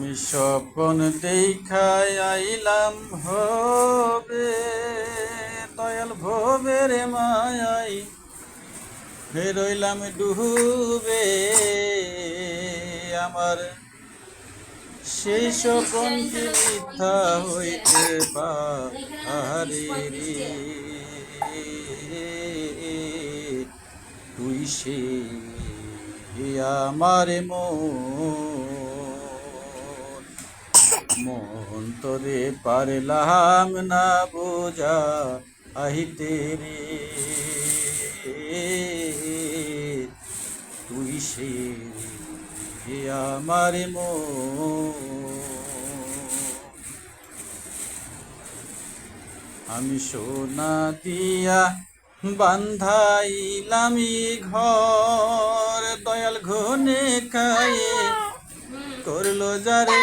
আমি স্বপন দেখাই আইলাম হবে দয়াল ভবের মায়াই রইলাম ডুবে আমার সেই স্বপন কি মিথ্যা হইতে পারে রে তুই সে আমার মন তোরে পারলাম না বোঝা আহিতে রে তুই সে আমার আমি সোনা দিয়া বান্ধাইলামি ঘর দয়াল ঘনে খায়ে করলো যারে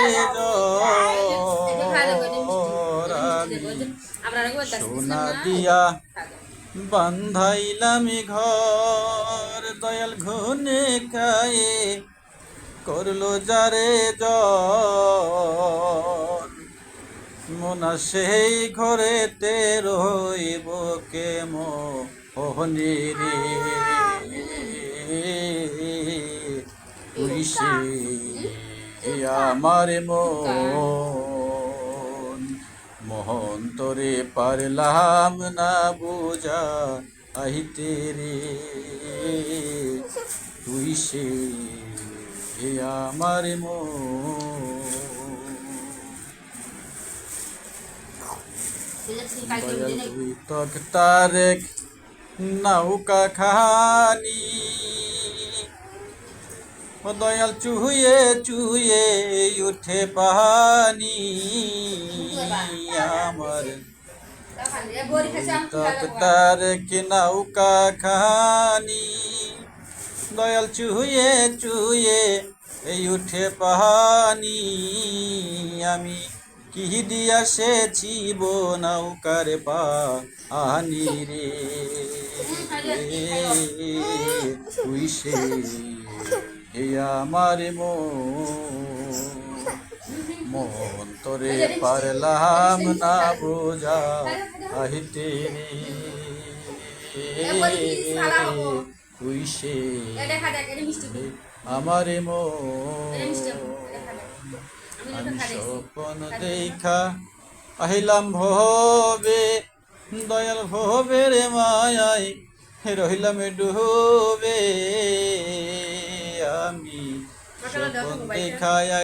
সোনা দিয়া বান্ধাইলামি ঘর দয়াল ঘনে খায়ে করলো যারে মনা সেই ঘরেতে রইব কে মোহনি রে তুই সে আমার মোহন তোরে পারলাম না বোঝা আহিতে রে তুই সে আমার তারেক নৌকা খানি ও দয়াল চুয়ে চুয়ে উঠে পানি আমার তারেক নৌকা খানি দয়াল চুয়ে চুয়ে উঠে পানি আমি কি দিয়া সেচিব নৌকার পানি রে তুই সে আমার মন তোরে পারলাম না বোঝা আহিতে তুই সে আমার আমি স্বপন দেখা আহিলাম ভবে দয়াল ভবের মায়াই রহিলাম ডুবে আমি স্বপন দেখায়